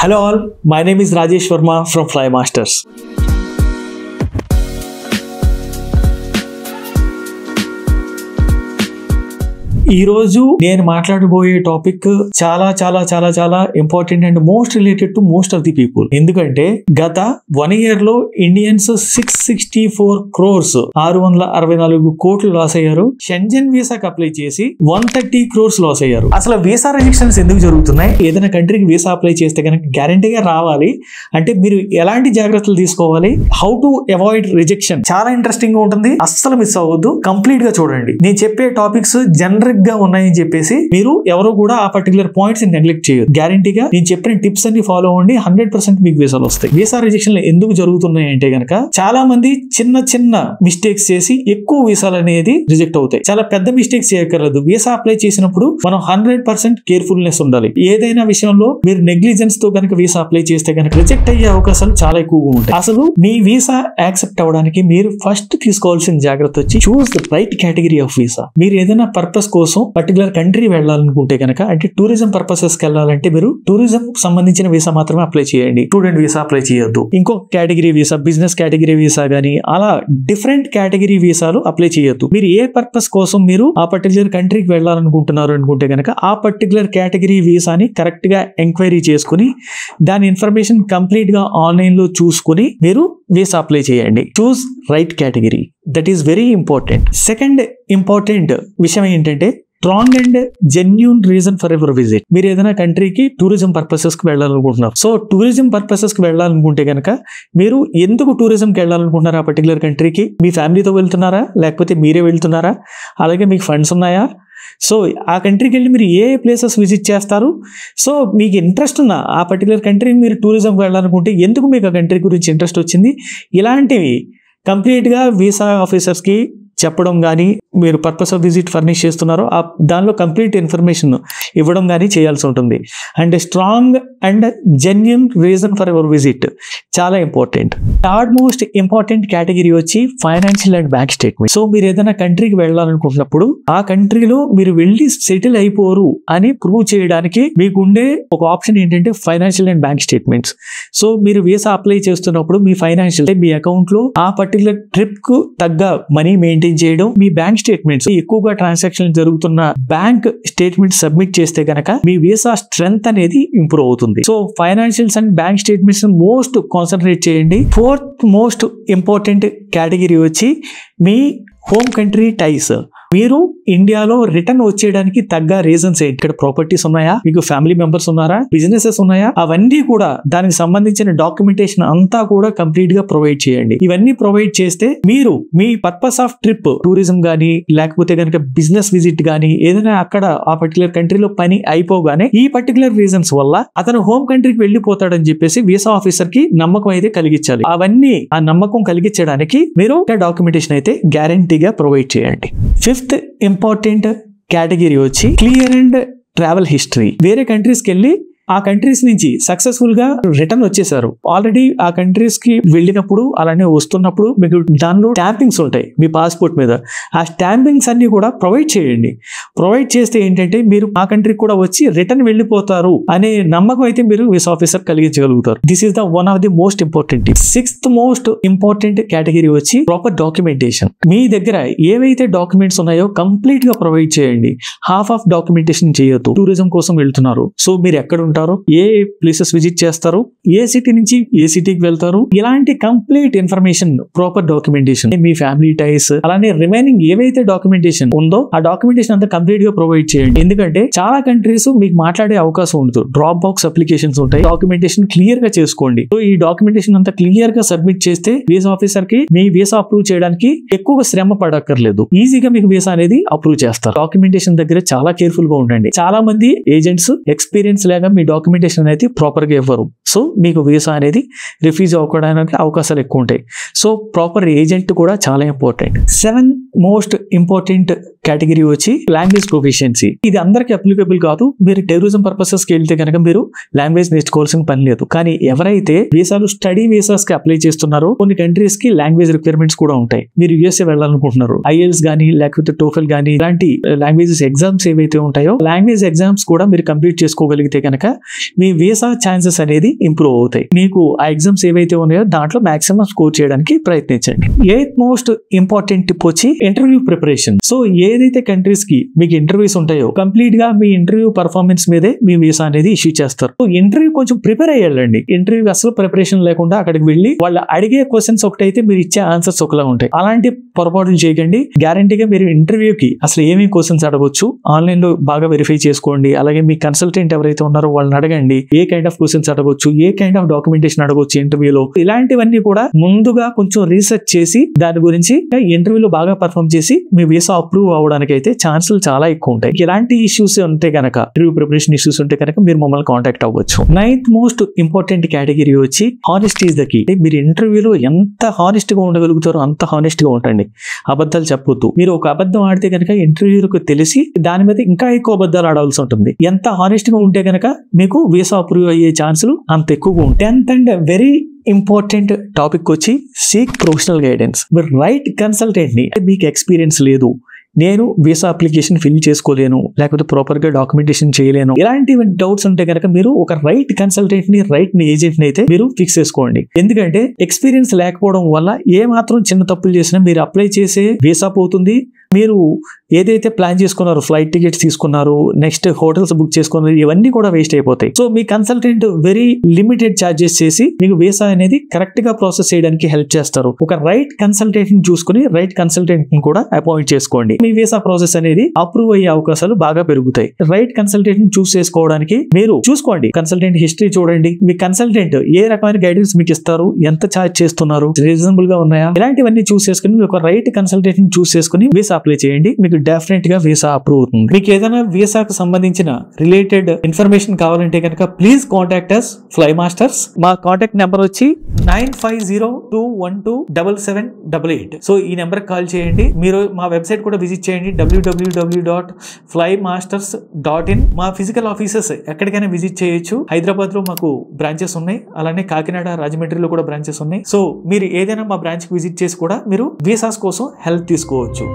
Hello all, my name is Rajesh Verma from Flymasters. ఈ రోజు నేను మాట్లాడబోయే టాపిక్ చాలా important and most related to most of the people. ఎందుకంటే గత 1 year లో ఇండియన్స్ 664 crores 664 కోట్లు లాస్ అయ్యారు. షెంజన్ వీసాకి అప్లై చేసి 130 crores లాస్ అయ్యారు. అసలు వీసా రిజెక్షన్స్ ఎందుకు జరుగుతున్నాయి? ఏదైనా కంట్రీకి వీసా అప్లై చేస్తే కనుక గ్యారంటీగా రావాలి అంటే మీరు ఎలాంటి జాగ్రత్తలు తీసుకోవాలి, హౌ టు అవాయిడ్ రిజెక్షన్, చాలా ఇంట్రెస్టింగ్ గా ఉంటుంది. అస్సలు మిస్ అవ్వద్దు, కంప్లీట్ గా చూడండి. నేను చెప్పే టాపిక్స్ జనరిక్ గా ఉన్నాయని చెప్పేసి మీరు ఎవరు కూడా ఆ పర్టికులర్ పాయింట్స్ నెగ్లెక్ట్ చేయొద్దు. గ్యారంటీగా నేను చెప్పిన టిప్స్ అన్ని ఫాలో అవ్వండి, 100% మీకు వీసాలు వస్తాయి. వీసా రిజెక్షన్లు ఎందుకు జరుగుతున్నాయి అంటే గనక చాలా మంది చిన్న మిస్టేక్స్ చేసి ఎక్కువ వీసాలు అనేది రిజెక్ట్ అవుతాయి. చాలా పెద్ద మిస్టేక్స్ చేయక్కర్లేదు. వీసా అప్లై చేసినప్పుడు మనం 100% కేర్ఫుల్నెస్ ఉండాలి. ఏదైనా విషయంలో మీరు నెగ్లిజెన్స్ తో కనుక వీసా అప్లై చేస్తే కనుక రిజెక్ట్ అయ్యే అవకాశాలు చాలా ఎక్కువగా ఉంటాయి. అసలు మీ వీసా యాక్సెప్ట్ అవ్వడానికి మీరు ఫస్ట్ తీసుకోవాల్సిన జాగ్రత్త వచ్చి choose the right category of visa. మీరు ఏదైనా పర్పస్ కోసం పర్టికులర్ కంట్రీ వెళ్ళాలనుకుంటే కనుక, అంటే టూరిజం పర్పసెస్ కి వెళ్ళాలంటే మీరు టూరిజం సంబంధించిన వీసా మాత్రమే అప్లై చేయండి. స్టూడెంట్ వీసా అప్లై చేయొద్దు. ఇంకొక category visa, business category visa గానీ అలా డిఫరెంట్ కేటగిరీ వీసాలు అప్లై చేయొద్దు. మీరు ఏ పర్పస్ కోసం మీరు ఆ పర్టికులర్ కంట్రీకి వెళ్ళాలనుకుంటున్నారు అనుకుంటే కనుక ఆ పర్టికులర్ కేటగిరీ వీసాని కరెక్ట్ గా ఎంక్వైరీ చేసుకుని దాని ఇన్ఫర్మేషన్ కంప్లీట్ గా ఆన్లైన్ లో చూసుకుని మీరు వీసా అప్లై చేయండి. చూస్ right category, that is very important. Second important విషయం ఏంటంటే strong and genuine reason for ever visit. మీరు ఏదైనా కంట్రీకి టూరిజం పర్పసెస్ కి వెళ్ళాలనుకుంటున్నారు. సో టూరిజం పర్పసెస్ కి వెళ్ళాలనుకుంటే కనుక మీరు ఎందుకు టూరిజంకి వెళ్ళాలనుకుంటున్నారు ఆ పర్టికులర్ కంట్రీకి? మీ ఫ్యామిలీతో వెళ్తున్నారా, లేకపోతే మీరే వెళ్తున్నారా, అలాగే మీకు ఫండ్స్ ఉన్నాయా? సో ఆ కంట్రీకి వెళ్ళి మీరు ఏ ప్లేసెస్ విజిట్ చేస్తారు? సో మీకు ఇంట్రెస్ట్ ఉన్న ఆ పర్టికులర్ కంట్రీకి మీరు టూరిజంకి వెళ్ళాలనుకుంటే ఎందుకు మీకు ఆ కంట్రీ గురించి ఇంట్రెస్ట్ వచ్చింది? ఇలాంటివి కంప్లీట్గా వీసా ఆఫీసర్స్కి చెప్పడం కానీ, మీరు పర్పస్ ఆఫ్ విజిట్ ఫర్నిష్ చేస్తున్నారో దానిలో కంప్లీట్ ఇన్ఫర్మేషన్ ఇవ్వడం కానీ చేయాల్సి ఉంటుంది. And strong and genuine reason for your visit చాలా important. Third most important category వచ్చి financial and bank statement. So మీరు ఏదైనా కంట్రీకి వెళ్ళాలనుకుంటున్నప్పుడు ఆ కంట్రీలో మీరు వెళ్ళి సెటిల్ అయిపోరు అని ప్రూవ్ చేయడానికి మీకు ఉండే ఒక ఆప్షన్ ఏంటంటే financial and bank statements. So మీరు వీసా అప్లై చేస్తున్నప్పుడు మీ ఫైనాన్షియల్, మీ అకౌంట్ లో ఆ పర్టికులర్ ట్రిప్ కు తగ్గ మనీ మెయింటైన్ చేయడం, మీ బ్యాంక్ స్టేట్మెంట్స్ ఎక్కువగా ట్రాన్సాక్షన్ జరుగుతున్న బ్యాంక్ స్టేట్మెంట్ సబ్మిట్ చేస్తే గనక మీ వీసా స్ట్రెంగ్త్ అనేది ఇంప్రూవ్ అవుతుంది. So financials and bank statements most concentrate చేయండి. ఫోర్త్ మోస్ట్ ఇంపార్టెంట్ కేటగిరీ వచ్చి మీ హోమ్ కంట్రీ టైస్. మీరు ఇండియాలో రిటర్న్ వచ్చేయడానికి తగ్గ రీజన్స్ ఏంటి? ఇక్కడ ప్రాపర్టీస్ ఉన్నాయా, మీకు ఫ్యామిలీ మెంబర్స్ ఉన్నారా, బిజినెసెస్ ఉన్నాయా, అవన్నీ కూడా దానికి సంబంధించిన డాక్యుమెంటేషన్ అంతా కూడా కంప్లీట్ గా ప్రొవైడ్ చేయండి. ఇవన్నీ ప్రొవైడ్ చేస్తే మీరు మీ పర్పస్ ఆఫ్ ట్రిప్, టూరిజం గానీ లేకపోతే కనుక బిజినెస్ విజిట్ గానీ ఏదైనా అక్కడ ఆ పర్టికులర్ కంట్రీలో పని అయిపోగానే ఈ పర్టికులర్ రీజన్స్ వల్ల అతను హోమ్ కంట్రీకి వెళ్ళిపోతాడని చెప్పేసి వీసా ఆఫీసర్ కి నమ్మకం అయితే కలిగించాలి. అవన్నీ ఆ నమ్మకం కలిగించడానికి మీరు డాక్యుమెంటేషన్ అయితే గ్యారంటీగా ప్రొవైడ్ చేయండి. ఫిఫ్త్ ఇంపార్టెంట్ కేటగిరీ వచ్చి క్లియర్ అండ్ ట్రావెల్ హిస్టరీ. వేరే కంట్రీస్కి వెళ్ళి ఆ కంట్రీస్ నుంచి సక్సెస్ఫుల్ గా రిటర్న్ వచ్చేసారు. ఆల్రెడీ ఆ కంట్రీస్ కి వెళ్ళినప్పుడు అలానే వస్తున్నప్పుడు మీకు దానిలో స్టాంపింగ్స్ ఉంటాయి మీ పాస్పోర్ట్ మీద. ఆ స్టాంపింగ్స్ అన్ని కూడా ప్రొవైడ్ చేయండి. ప్రొవైడ్ చేస్తే ఏంటంటే మీరు ఆ కంట్రీకి కూడా వచ్చి రిటర్న్ వెళ్ళిపోతారు అనే నమ్మకం అయితే మీరు వీసా ఆఫీసర్ కలిగించగలుగుతారు. This is the one of the most important tip. Sixth most important category వచ్చి ప్రాపర్ డాక్యుమెంటేషన్. మీ దగ్గర ఏవైతే డాక్యుమెంట్స్ ఉన్నాయో కంప్లీట్ గా ప్రొవైడ్ చేయండి. హాఫ్ ఆఫ్ డాక్యుమెంటేషన్ చేయొద్దు. టూరిజం కోసం వెళ్తున్నారు, సో మీరు ఎక్కడ ఉంటారు, ఏ ప్లేసెస్ విజిట్ చేస్తారు, ఏ సిటీ నుంచి ఏ సిటీకి వెళ్తారు, ఇలాంటి కంప్లీట్ ఇన్ఫర్మేషన్, ప్రాపర్ డాక్యుమెంటేషన్, మీ ఫ్యామిలీ టైస్, అలానే రిమైనింగ్ ఏవైతే డాక్యుమెంటేషన్ ఉందో ఆ డాక్యుమెంటేషన్ అంతా కంప్లీట్ గా ప్రొవైడ్ చేయండి. ఎందుకంటే చాలా కంట్రీస్ మీకు మాట్లాడే అవకాశం ఉండదు. డ్రాప్ బాక్స్ అప్లికేషన్స్ ఉంటాయి. డాక్యుమెంటేషన్ క్లియర్ గా చేసుకోండి. సో ఈ డాక్యుమెంటేషన్ అంతా క్లియర్ గా సబ్మిట్ చేస్తే వీసా ఆఫీసర్ కి మీ వీసా అప్రూవ్ చేయడానికి ఎక్కువగా శ్రమ పడక్కర్లేదు. ఈజీగా మీకు వీసా అనేది అప్రూవ్ చేస్తారు. డాక్యుమెంటేషన్ దగ్గర చాలా కేర్ఫుల్ గా ఉండండి. చాలా మంది ఏజెంట్స్ ఎక్స్పీరియన్స్ లేక మీ డాక్యుమెంటేషన్ అనేది ప్రాపర్ గా ఇవ్వరు. సో మీకు వీసా అనేది రిఫ్యూజ్ అవ్వడానికి అవకాశాలు ఎక్కువ ఉంటాయి. సో ప్రాపర్ ఏజెంట్ కూడా చాలా ఇంపార్టెంట్. 7 మోస్ట్ ఇంపార్టెంట్ కేటగిరీ వచ్చి లాంగ్వేజ్ ప్రొఫిషియన్సీ. ఇది అందరికి అప్లికబుల్ కాదు. మీరు టెర్రరిజం పర్పసెస్ కి వెళ్తే కనుక మీరు లాంగ్వేజ్ నేర్చుకోవాల్సిన పని లేదు. కానీ ఎవరైతే వీసాలు స్టడీ వీసాస్ కి అప్లై చేస్తున్నారో కొన్ని కంట్రీస్ కి లాంగ్వేజ్ రిక్వైర్మెంట్స్ కూడా ఉంటాయి. మీరు యుఎస్ఏ వెళ్ళాలనుకుంటున్నారు, ఐఎల్స్ గానీ లేకపోతే టోఫెల్ గానీ ఇలాంటి లాంగ్వేజెస్ ఎగ్జామ్స్ ఏవైతే ఉంటాయో లాంగ్వేజ్ ఎగ్జామ్స్ కూడా మీరు కంప్లీట్ చేసుకోగలిగితే కనుక మీ వీసా ఛాన్సెస్ అనేది ఇంప్రూవ్ అవుతాయి. మీకు ఆ ఎగ్జామ్స్ ఏవైతే ఉన్నాయో దాంట్లో మాక్సిమం స్కోర్ చేయడానికి ప్రయత్నించండి. ఎయిత్ మోస్ట్ ఇంపార్టెంట్ టిప్ వచ్చి ఇంటర్వ్యూ ప్రిపరేషన్. సో ఏదైతే కంట్రీస్ కి మీకు ఇంటర్వ్యూస్ ఉంటాయో కంప్లీట్ గా మీ ఇంటర్వ్యూ పర్ఫార్మెన్స్ మీదే మీ వీసా అనేది ఇష్యూ చేస్తారు. సో ఇంటర్వ్యూ కొంచెం ప్రిపేర్ అయ్యాలండి. ఇంటర్వ్యూ అసలు ప్రిపరేషన్ లేకుండా అక్కడికి వెళ్ళి వాళ్ళు అడిగే క్వశ్చన్స్ ఒకటైతే మీరు ఇచ్చే ఆన్సర్స్ ఒకలా ఉంటాయి. అలాంటి పొరపాట్లు చేయకండి. గ్యారంటీగా మీరు ఇంటర్వ్యూకి అసలు ఏమేమి క్వశ్చన్స్ అడగొచ్చు ఆన్లైన్ లో బాగా వెరిఫై చేసుకోండి. అలాగే మీ కన్సల్టెంట్ ఎవరైతే ఉన్నారో వాళ్ళని అడగండి. ఏ కైండ్ ఆఫ్ క్వశ్చన్స్ అడగొచ్చు, ఏ కైండ్ ఆఫ్ డాక్యుమెంటేషన్ అడగొచ్చు ఇంటర్వ్యూలో. ఇలాంటివన్నీ కూడా ముందుగా కొంచెం రీసెర్చ్ చేసి దాని గురించి ఇంటర్వ్యూలో బాగా పర్ఫామ్ చేసి మీ వీసా అప్రూవ్ అవడానికి అయితే ఛాన్సులు చాలా ఎక్కువ ఉంటాయి. ఇలాంటి ఇష్యూస్ ఉంటే కనుక ఇంటర్వ్యూ ప్రిపరేషన్ ఇష్యూస్ ఉంటే కనుక మీరు మమ్మల్ని కాంటాక్ట్ అవ్వచ్చు. నైన్త్ మోస్ట్ ఇంపార్టెంట్ కేటగిరీ వచ్చి హానెస్టీ ఇస్ ద కీ. మీరు ఇంటర్వ్యూలో ఎంత హానెస్ట్ గా ఉండగలుగుతారో అంత హానెస్ట్ గా ఉండండి. అబద్ధాలు చెప్పొద్దు. మీరు ఒక అబద్ధం ఆడితే కనుక ఇంటర్వ్యూలకు తెలిసి దాని మీద ఇంకా ఎక్కువ అబద్ధాలు ఆడాల్సి ఉంటుంది. ఎంత హానెస్ట్ గా ఉంటే కనుక మీకు వీసా అప్రూవ్ అయ్యే ఛాన్సులు అంత ఎక్కువగా ఉంటాయి. 10th and very important topic వచ్చి సీక్ ప్రొఫెషనల్ గైడెన్స్. మీరు రైట్ కన్సల్టెంట్ ని, మీకు ఎక్స్పీరియన్స్ లేదు, నేను వీసా అప్లికేషన్ ఫిల్ చేసుకోలేను, లేకపోతే ప్రాపర్ గా డాక్యుమెంటేషన్ చేయలేను, ఇలాంటి డౌట్స్ ఉంటే కనుక మీరు ఒక రైట్ కన్సల్టెంట్ ని, రైట్ ఏజెంట్ ని అయితే మీరు ఫిక్స్ చేసుకోండి. ఎందుకంటే ఎక్స్పీరియన్స్ లేకపోవడం వల్ల ఏ మాత్రం చిన్న తప్పులు చేసినా మీరు అప్లై చేసే వీసా పోతుంది. మీరు ఏదైతే ప్లాన్ చేసుకున్నారో, ఫ్లైట్ టికెట్స్ తీసుకున్నారు, నెక్స్ట్ హోటల్స్ బుక్ చేసుకున్నారు, ఇవన్నీ కూడా వేస్ట్ అయిపోతాయి. సో మీ కన్సల్టెంట్ వెరీ లిమిటెడ్ ఛార్జెస్ చేసి మీకు వీసా అనేది కరెక్ట్ గా ప్రాసెస్ చేయడానికి హెల్ప్ చేస్తారు. ఒక రైట్ కన్సల్టెంట్ ని చూసుకుని రైట్ కన్సల్టెంట్ ని కూడా అపాయింట్ చేసుకోండి. మీ వీసా ప్రాసెస్ అనేది అప్రూవ్ అయ్యే అవకాశాలు బాగా పెరుగుతాయి. రైట్ కన్సల్టెంట్ ని చూస్ చేసుకోవడానికి మీరు చూసుకోండి. కన్సల్టెంట్ హిస్టరీ చూడండి. మీ కన్సల్టెంట్ ఏ రకమైన గైడెన్స్ మీకు ఇస్తారు, ఎంత ఛార్జ్ చేస్తున్నారు, రీజనబుల్ గా ఉన్నాయా, ఇలాంటివన్నీ చూస్ చేసుకుని ఒక రైట్ కన్సల్టెంట్ ని చూస్ చేసుకుని వీసా అప్లై చేయండి. మీకు డెఫినెట్ గా వీసా అప్రూవ్ అవుతుంది. మీకు ఏదైనా వీసాకు సంబంధించిన రిలేటెడ్ ఇన్ఫర్మేషన్ కావాలంటే కనుక please contact us fly masters. మా కాంటాక్ట్ నెంబర్ వచ్చి 9502127788. సో ఈ నెంబర్ కాల్ చేయండి. మీరు మా వెబ్సైట్ కూడా విజిట్ చేయండి, www.flymasters.in. మా ఫిజికల్ ఆఫీసెస్ ఎక్కడికైనా విజిట్ చేయొచ్చు. హైదరాబాద్ లో మాకు బ్రాంచెస్ ఉన్నాయి, అలానే కాకినాడ, రాజమండ్రిలో కూడా బ్రాంచెస్ ఉన్నాయి. సో మీరు ఏదైనా మా బ్రాంచ్ కి విజిట్ చేసి కూడా మీరు వీసాస్ కోసం హెల్ప్ తీసుకోవచ్చు.